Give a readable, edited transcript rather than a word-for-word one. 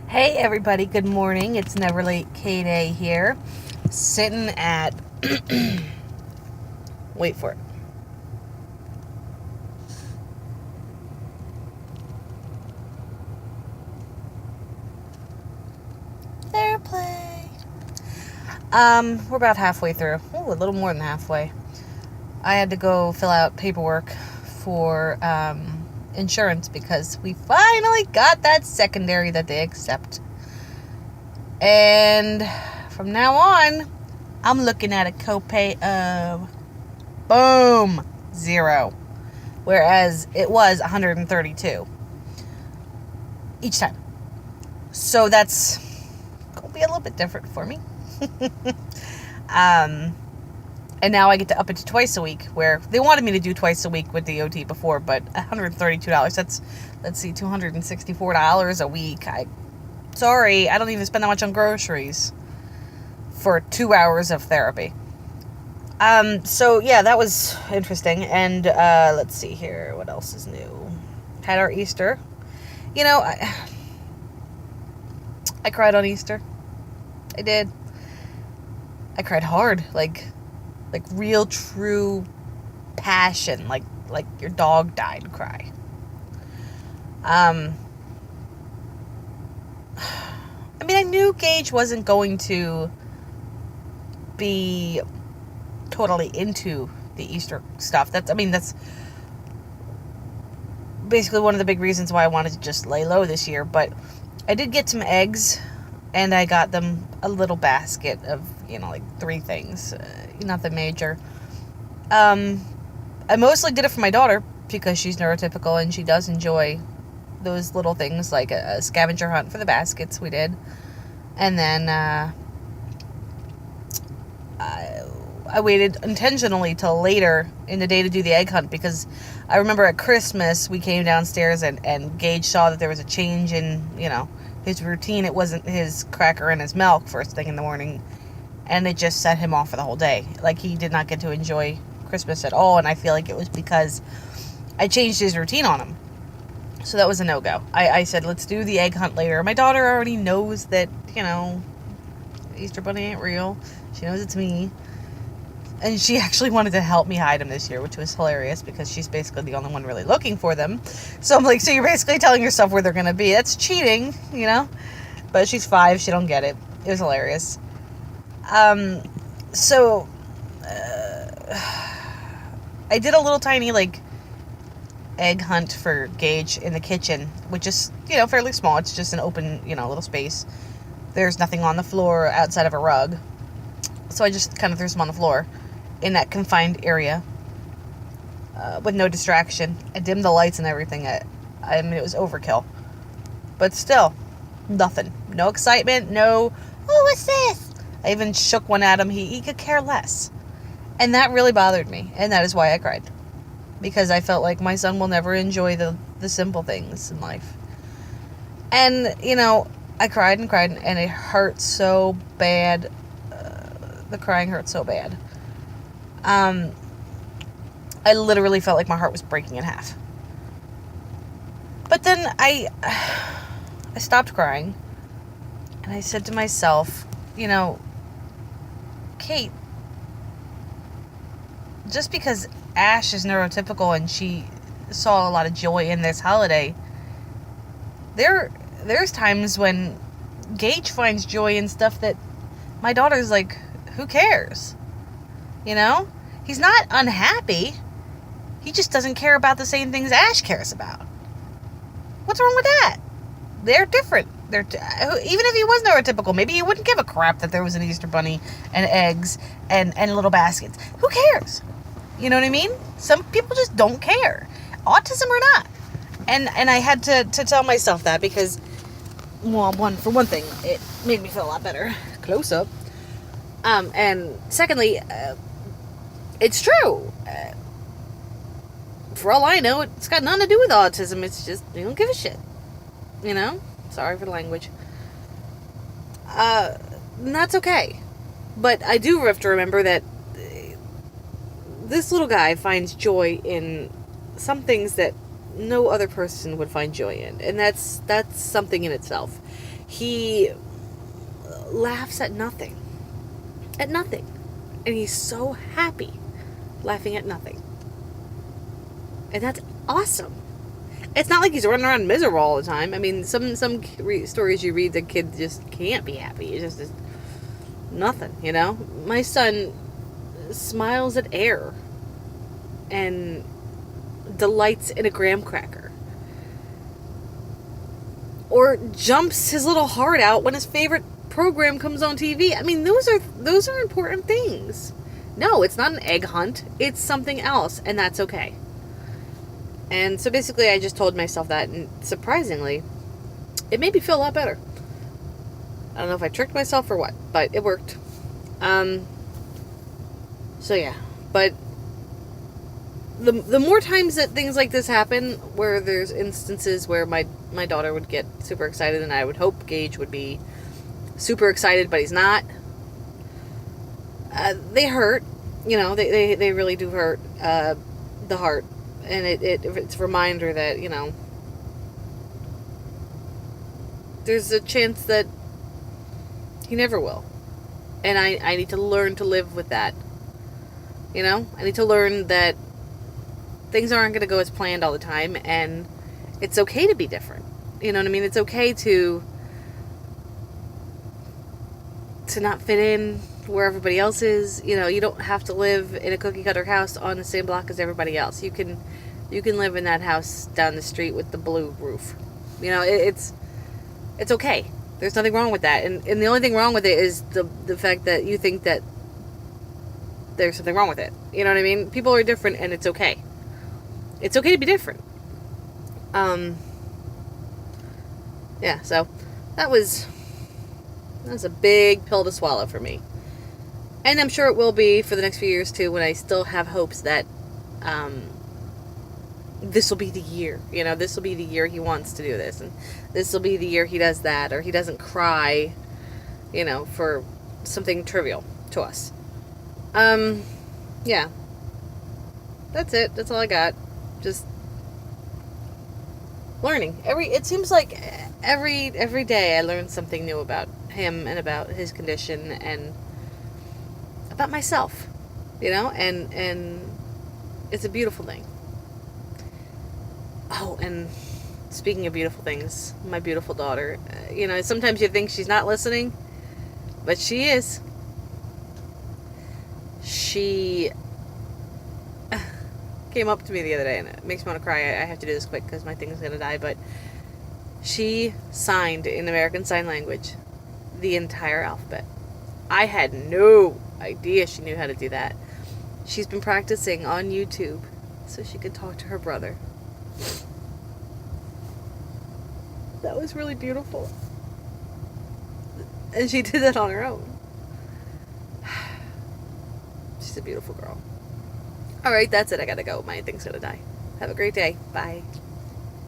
Hey everybody, good morning. It's Never Late K-Day here. Sitting at wait for it. Airplane. We're about halfway through. Oh, a little more than halfway. I had to go fill out paperwork for insurance because we finally got that secondary that they accept. And from now on, I'm looking at a copay of boom, $0. Whereas it was $132 each time. So that's going to be a little bit different for me. And now I get to up it to twice a week, where they wanted me to do twice a week with the OT before, but $132, that's, let's see, $264 a week. Sorry, I don't even spend that much on groceries for 2 hours of therapy. So yeah, that was interesting. And let's see here, what else is new? Had our Easter. You know, I cried on Easter. I did. I cried hard, like real, true passion, like your dog died cry. I mean, I knew Gage wasn't going to be totally into the Easter stuff. That's basically one of the big reasons why I wanted to just lay low this year. But I did get some eggs, and I got them a little basket of, like 3 things, nothing major. I mostly did it for my daughter because she's neurotypical and she does enjoy those little things, like a scavenger hunt for the baskets we did. And then I waited intentionally till later in the day to do the egg hunt, because I remember at Christmas we came downstairs and Gage saw that there was a change in, his routine. It wasn't his cracker and his milk first thing in the morning, and it just set him off for the whole day. Like, he did not get to enjoy Christmas at all, and I feel like it was because I changed his routine on him. So that was a no-go. I said, let's do the egg hunt later. My daughter already knows that, Easter Bunny ain't real. She knows it's me. And she actually wanted to help me hide them this year, which was hilarious because she's basically the only one really looking for them. So I'm like, so you're basically telling yourself where they're going to be. That's cheating, But she's 5. She don't get it. It was hilarious. So I did a little tiny, egg hunt for Gage in the kitchen, which is, fairly small. It's just an open, little space. There's nothing on the floor outside of a rug. So I just kind of threw some on the floor in that confined area with no distraction. I dimmed the lights and everything. I mean, it was overkill. But still, nothing. No excitement, no, oh, what's this? I even shook one at him. He could care less. And that really bothered me. And that is why I cried. Because I felt like my son will never enjoy the simple things in life. And, I cried and cried, and it hurt so bad. The crying hurt so bad. I literally felt like my heart was breaking in half. But then I stopped crying, and I said to myself, Kate, just because Ash is neurotypical and she saw a lot of joy in this holiday, there's times when Gage finds joy in stuff that my daughter's like, who cares? He's not unhappy. He just doesn't care about the same things Ash cares about. What's wrong with that? They're different. Even if he was neurotypical, maybe he wouldn't give a crap that there was an Easter bunny and eggs and little baskets. Who cares? You know what I mean? Some people just don't care. Autism or not. And I had to tell myself that because, well, for one thing, it made me feel a lot better. Close up. And secondly, it's true. For all I know, it's got nothing to do with autism. It's just, you don't give a shit. Sorry for the language. And that's okay. But I do have to remember that this little guy finds joy in some things that no other person would find joy in. And that's something in itself. He laughs at nothing. At nothing. And he's so happy laughing at nothing. And that's awesome. It's not like he's running around miserable all the time. I mean, some stories you read, the kid just can't be happy. It's just nothing, you know? My son smiles at air and delights in a graham cracker. Or jumps his little heart out when his favorite program comes on TV. I mean, those are important things. No, it's not an egg hunt. It's something else, and that's okay. And so basically I just told myself that, and surprisingly, it made me feel a lot better. I don't know if I tricked myself or what, but it worked. So yeah, but the more times that things like this happen, where there's instances where my daughter would get super excited, and I would hope Gage would be super excited, but he's not. They hurt, you know, they really do hurt the heart. And it's a reminder that, you know, there's a chance that he never will. And I need to learn to live with that. You know? I need to learn that things aren't going to go as planned all the time, and it's okay to be different. You know what I mean? It's okay to not fit in where everybody else is. You know, you don't have to live in a cookie cutter house on the same block as everybody else. You can live in that house down the street with the blue roof. You know, it's okay. There's nothing wrong with that. And the only thing wrong with it is the fact that you think that there's something wrong with it. You know what I mean? People are different, and it's okay. It's okay to be different. Yeah, so that was a big pill to swallow for me. And I'm sure it will be for the next few years too, when I still have hopes that this will be the year. You know, this will be the year he wants to do this, and this will be the year he does that, or he doesn't cry, you know, for something trivial to us. Yeah. That's it. That's all I got. Just learning. It seems like every day I learn something new about him and about his condition and about myself, you know, and it's a beautiful thing. Oh, and speaking of beautiful things, my beautiful daughter, you know, sometimes you think she's not listening, but she is. She came up to me the other day, and it makes me want to cry. I have to do this quick because my thing's going to die, but she signed in American Sign Language the entire alphabet. I had no idea she knew how to do that. She's been practicing on YouTube so she could talk to her brother. That was really beautiful. And she did that on her own. She's a beautiful girl. Alright, that's it. I gotta go. My thing's gonna die. Have a great day. Bye.